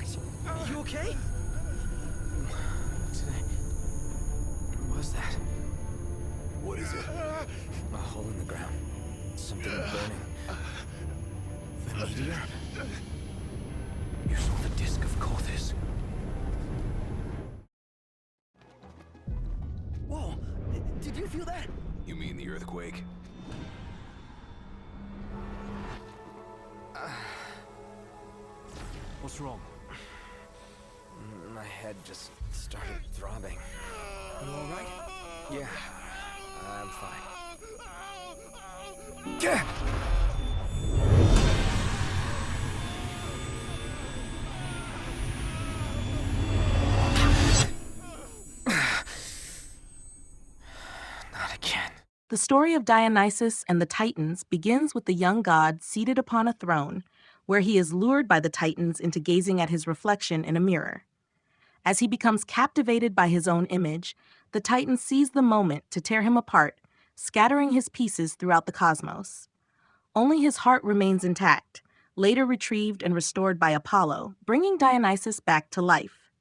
You okay? What was that? What is it? A hole in the ground. Something burning. The meteor? You saw the disk of Kothis. Whoa! Did you feel that? You mean the earthquake? What's wrong? My head just started throbbing. You all right? Yeah, I'm fine. Not again. The story of Dionysus and the Titans begins with the young god seated upon a throne, where he is lured by the Titans into gazing at his reflection in a mirror. As he becomes captivated by his own image, the Titan seize the moment to tear him apart, scattering his pieces throughout the cosmos. Only his heart remains intact, later retrieved and restored by Apollo, bringing Dionysus back to life.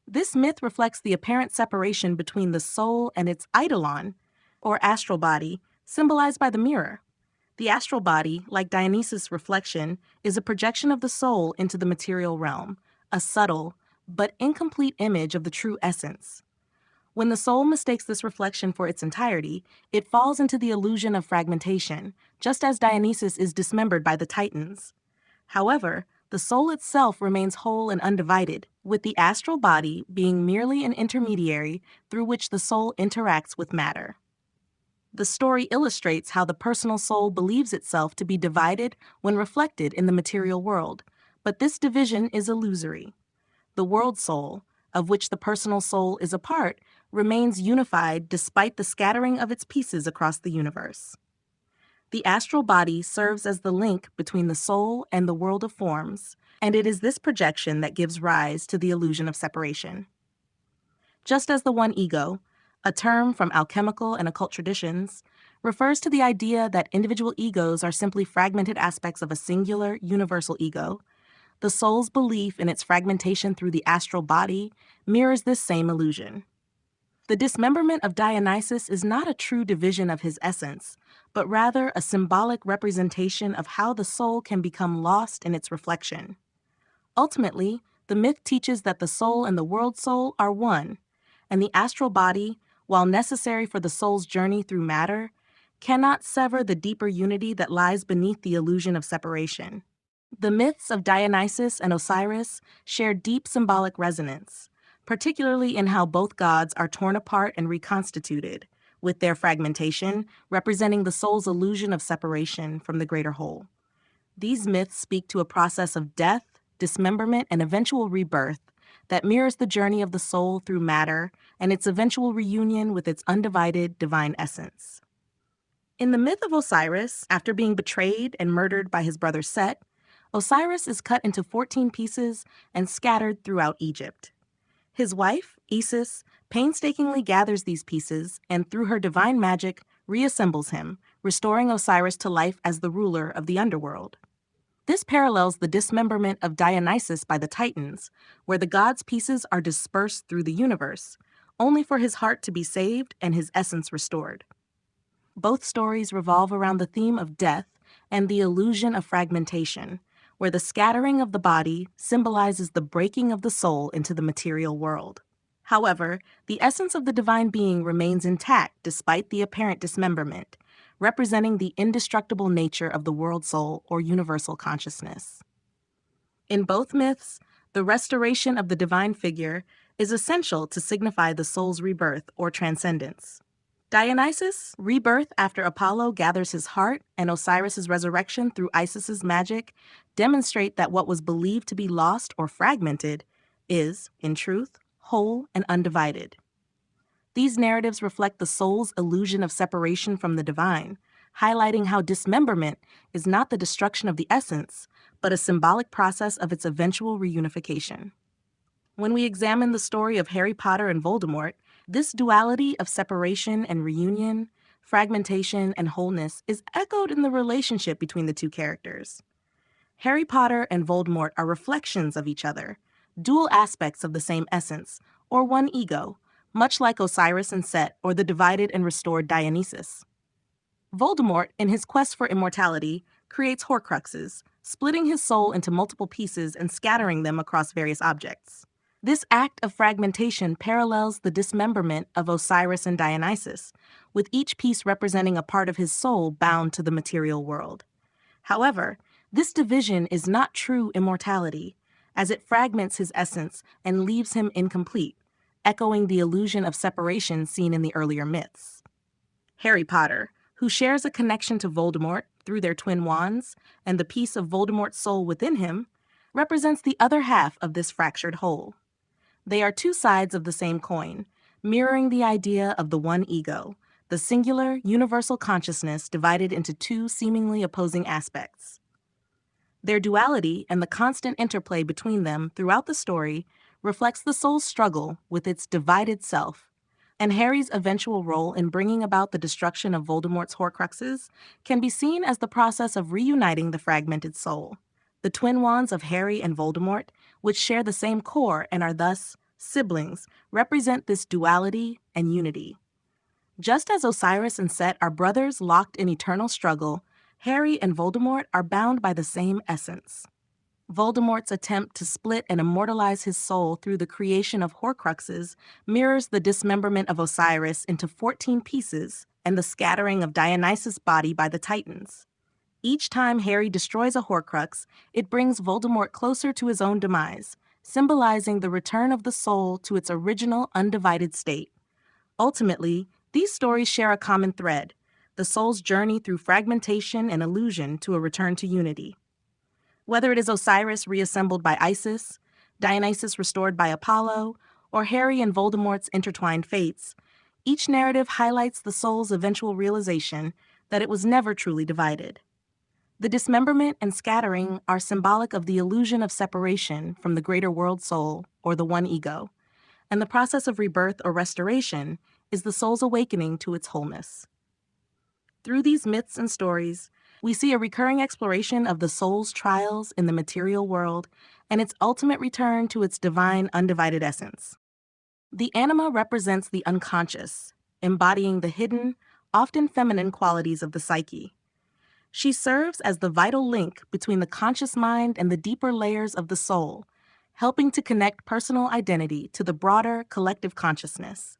This myth reflects the apparent separation between the soul and its eidolon, or astral body, symbolized by the mirror. The astral body, like Dionysus' reflection, is a projection of the soul into the material realm, a subtle but incomplete image of the true essence. When the soul mistakes this reflection for its entirety, it falls into the illusion of fragmentation, just as Dionysus is dismembered by the Titans. However, the soul itself remains whole and undivided, with the astral body being merely an intermediary through which the soul interacts with matter. The story illustrates how the personal soul believes itself to be divided when reflected in the material world, but this division is illusory. The world soul, of which the personal soul is a part, remains unified despite the scattering of its pieces across the universe. The astral body serves as the link between the soul and the world of forms, and it is this projection that gives rise to the illusion of separation. Just as the one ego, a term from alchemical and occult traditions, refers to the idea that individual egos are simply fragmented aspects of a singular, universal ego, the soul's belief in its fragmentation through the astral body mirrors this same illusion. The dismemberment of Dionysus is not a true division of his essence, but rather a symbolic representation of how the soul can become lost in its reflection. Ultimately, the myth teaches that the soul and the world soul are one, and the astral body, while necessary for the soul's journey through matter, cannot sever the deeper unity that lies beneath the illusion of separation. The myths of Dionysus and Osiris share deep symbolic resonance, particularly in how both gods are torn apart and reconstituted, with their fragmentation representing the soul's illusion of separation from the greater whole. These myths speak to a process of death, dismemberment, and eventual rebirth that mirrors the journey of the soul through matter and its eventual reunion with its undivided divine essence. In the myth of Osiris, after being betrayed and murdered by his brother Set, Osiris is cut into 14 pieces and scattered throughout Egypt. His wife, Isis, painstakingly gathers these pieces and, through her divine magic, reassembles him, restoring Osiris to life as the ruler of the underworld. This parallels the dismemberment of Dionysus by the Titans, where the god's pieces are dispersed through the universe, only for his heart to be saved and his essence restored. Both stories revolve around the theme of death and the illusion of fragmentation, where the scattering of the body symbolizes the breaking of the soul into the material world. However, the essence of the divine being remains intact despite the apparent dismemberment, representing the indestructible nature of the world soul or universal consciousness. In both myths, the restoration of the divine figure is essential to signify the soul's rebirth or transcendence. Dionysus' rebirth after Apollo gathers his heart and Osiris' resurrection through Isis's magic demonstrate that what was believed to be lost or fragmented is, in truth, whole and undivided. These narratives reflect the soul's illusion of separation from the divine, highlighting how dismemberment is not the destruction of the essence, but a symbolic process of its eventual reunification. When we examine the story of Harry Potter and Voldemort, this duality of separation and reunion, fragmentation and wholeness is echoed in the relationship between the two characters. Harry Potter and Voldemort are reflections of each other, dual aspects of the same essence, or one ego, much like Osiris and Set or the divided and restored Dionysus. Voldemort, in his quest for immortality, creates Horcruxes, splitting his soul into multiple pieces and scattering them across various objects. This act of fragmentation parallels the dismemberment of Osiris and Dionysus, with each piece representing a part of his soul bound to the material world. However, this division is not true immortality, as it fragments his essence and leaves him incomplete, echoing the illusion of separation seen in the earlier myths. Harry Potter, who shares a connection to Voldemort through their twin wands and the piece of Voldemort's soul within him, represents the other half of this fractured whole. They are two sides of the same coin, mirroring the idea of the one ego, the singular, universal consciousness divided into two seemingly opposing aspects. Their duality and the constant interplay between them throughout the story reflects the soul's struggle with its divided self, and Harry's eventual role in bringing about the destruction of Voldemort's Horcruxes can be seen as the process of reuniting the fragmented soul. The twin wands of Harry and Voldemort, which share the same core and are thus siblings, represent this duality and unity. Just as Osiris and Set are brothers locked in eternal struggle, Harry and Voldemort are bound by the same essence. Voldemort's attempt to split and immortalize his soul through the creation of Horcruxes mirrors the dismemberment of Osiris into 14 pieces and the scattering of Dionysus' body by the Titans. Each time Harry destroys a Horcrux, it brings Voldemort closer to his own demise, symbolizing the return of the soul to its original undivided state. Ultimately, these stories share a common thread: the soul's journey through fragmentation and illusion to a return to unity. Whether it is Osiris reassembled by Isis, Dionysus restored by Apollo, or Harry and Voldemort's intertwined fates, each narrative highlights the soul's eventual realization that it was never truly divided. The dismemberment and scattering are symbolic of the illusion of separation from the greater world soul, or the one ego, and the process of rebirth or restoration is the soul's awakening to its wholeness. Through these myths and stories, we see a recurring exploration of the soul's trials in the material world and its ultimate return to its divine, undivided essence. The anima represents the unconscious, embodying the hidden, often feminine qualities of the psyche. She serves as the vital link between the conscious mind and the deeper layers of the soul, helping to connect personal identity to the broader collective consciousness.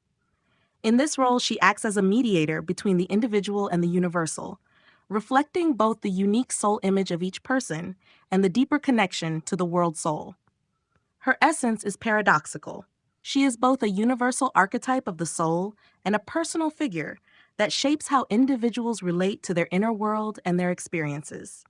In this role, she acts as a mediator between the individual and the universal, reflecting both the unique soul image of each person and the deeper connection to the world soul. Her essence is paradoxical. She is both a universal archetype of the soul and a personal figure that shapes how individuals relate to their inner world and their experiences.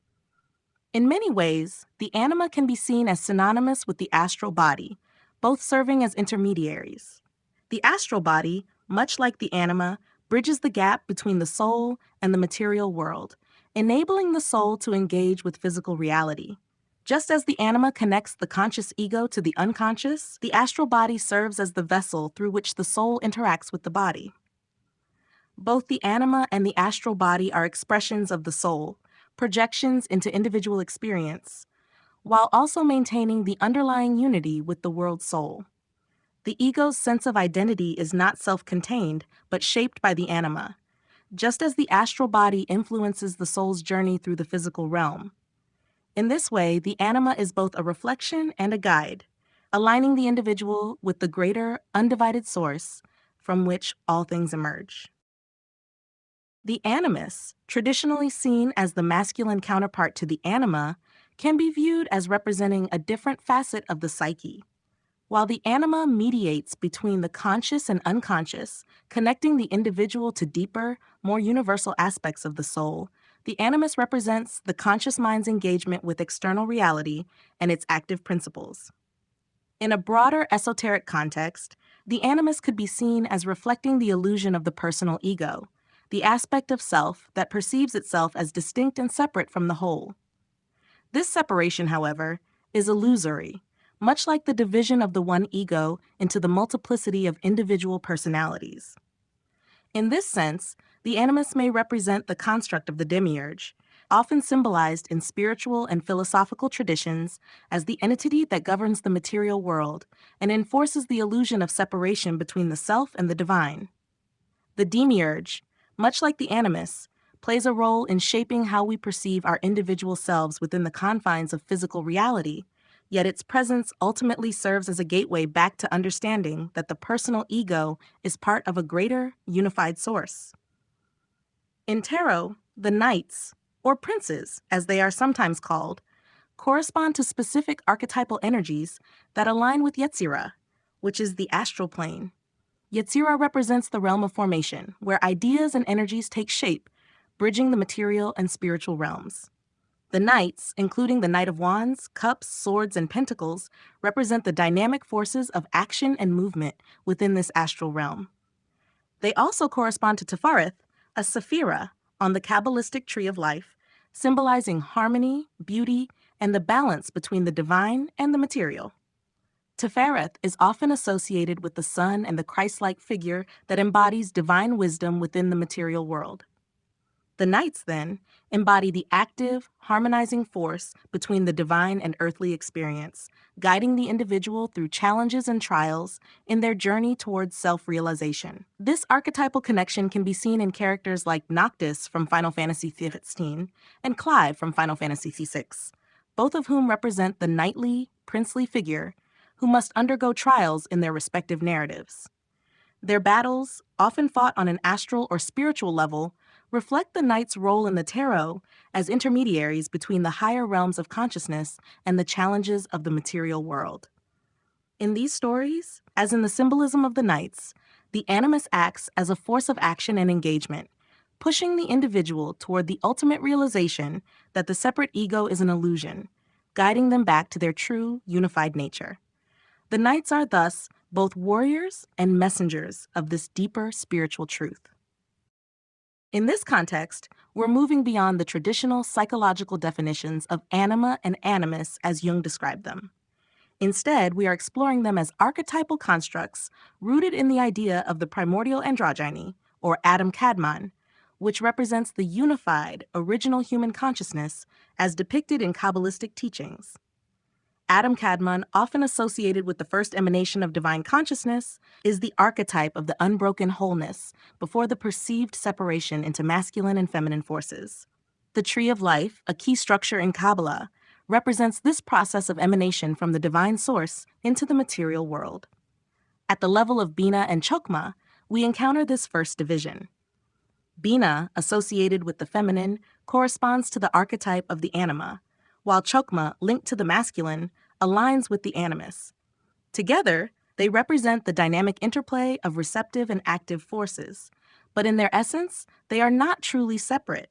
In many ways, the anima can be seen as synonymous with the astral body, both serving as intermediaries. The astral body, much like the anima, bridges the gap between the soul and the material world, enabling the soul to engage with physical reality. Just as the anima connects the conscious ego to the unconscious, the astral body serves as the vessel through which the soul interacts with the body. Both the anima and the astral body are expressions of the soul, projections into individual experience, while also maintaining the underlying unity with the world soul. The ego's sense of identity is not self-contained, but shaped by the anima, just as the astral body influences the soul's journey through the physical realm. In this way, the anima is both a reflection and a guide, aligning the individual with the greater, undivided source from which all things emerge. The animus, traditionally seen as the masculine counterpart to the anima, can be viewed as representing a different facet of the psyche. While the anima mediates between the conscious and unconscious, connecting the individual to deeper, more universal aspects of the soul, the animus represents the conscious mind's engagement with external reality and its active principles. In a broader esoteric context, the animus could be seen as reflecting the illusion of the personal ego, the aspect of self that perceives itself as distinct and separate from the whole. This separation, however, is illusory, much like the division of the one ego into the multiplicity of individual personalities. In this sense, the animus may represent the construct of the demiurge, often symbolized in spiritual and philosophical traditions as the entity that governs the material world and enforces the illusion of separation between the self and the divine. The demiurge, much like the animus, plays a role in shaping how we perceive our individual selves within the confines of physical reality, yet its presence ultimately serves as a gateway back to understanding that the personal ego is part of a greater, unified source. In tarot, the knights, or princes, as they are sometimes called, correspond to specific archetypal energies that align with Yetzirah, which is the astral plane. Yetzirah represents the realm of formation, where ideas and energies take shape, bridging the material and spiritual realms. The knights, including the Knight of Wands, Cups, Swords, and Pentacles, represent the dynamic forces of action and movement within this astral realm. They also correspond to Tefareth, a sephira on the Kabbalistic tree of life, symbolizing harmony, beauty, and the balance between the divine and the material. Tefareth is often associated with the sun and the Christ-like figure that embodies divine wisdom within the material world. The knights, then, embody the active, harmonizing force between the divine and earthly experience, guiding the individual through challenges and trials in their journey towards self-realization. This archetypal connection can be seen in characters like Noctis from Final Fantasy XV and Clive from Final Fantasy VI, both of whom represent the knightly, princely figure who must undergo trials in their respective narratives. Their battles, often fought on an astral or spiritual level, reflect the knights' role in the tarot as intermediaries between the higher realms of consciousness and the challenges of the material world. In these stories, as in the symbolism of the knights, the animus acts as a force of action and engagement, pushing the individual toward the ultimate realization that the separate ego is an illusion, guiding them back to their true, unified nature. The knights are thus both warriors and messengers of this deeper spiritual truth. In this context, we're moving beyond the traditional psychological definitions of anima and animus as Jung described them. Instead, we are exploring them as archetypal constructs rooted in the idea of the primordial androgyne, or Adam Kadmon, which represents the unified, original human consciousness as depicted in Kabbalistic teachings. Adam Kadmon, often associated with the first emanation of divine consciousness, is the archetype of the unbroken wholeness before the perceived separation into masculine and feminine forces. The tree of life, a key structure in Kabbalah, represents this process of emanation from the divine source into the material world. At the level of Bina and Chokma, we encounter this first division. Bina, associated with the feminine, corresponds to the archetype of the anima, while Chokma, linked to the masculine, aligns with the animus. Together, they represent the dynamic interplay of receptive and active forces, but in their essence, they are not truly separate.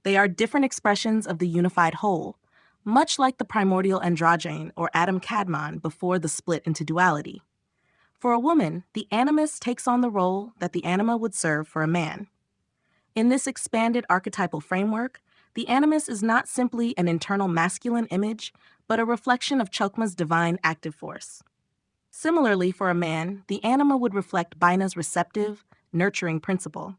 They are different expressions of the unified whole, much like the primordial androgyne or Adam Kadmon before the split into duality. For a woman, the animus takes on the role that the anima would serve for a man. In this expanded archetypal framework, the animus is not simply an internal masculine image, but a reflection of Chokma's divine active force. Similarly, for a man, the anima would reflect Bina's receptive, nurturing principle.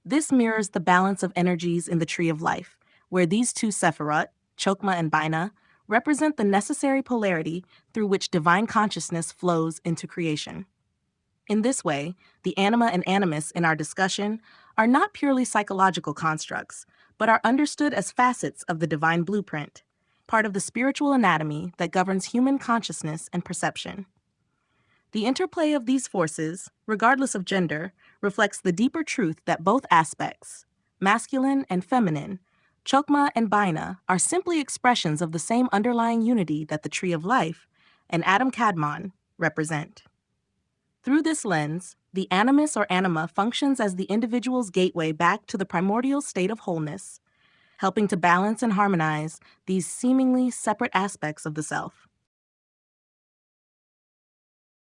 This mirrors the balance of energies in the tree of life, where these two Sephirot, Chokma and Bina, represent the necessary polarity through which divine consciousness flows into creation. In this way, the anima and animus in our discussion are not purely psychological constructs, but are understood as facets of the divine blueprint, part of the spiritual anatomy that governs human consciousness and perception. The interplay of these forces, regardless of gender, reflects the deeper truth that both aspects, masculine and feminine, Chokma and Bina, are simply expressions of the same underlying unity that the Tree of Life and Adam Kadmon represent. Through this lens, the animus or anima functions as the individual's gateway back to the primordial state of wholeness, helping to balance and harmonize these seemingly separate aspects of the self.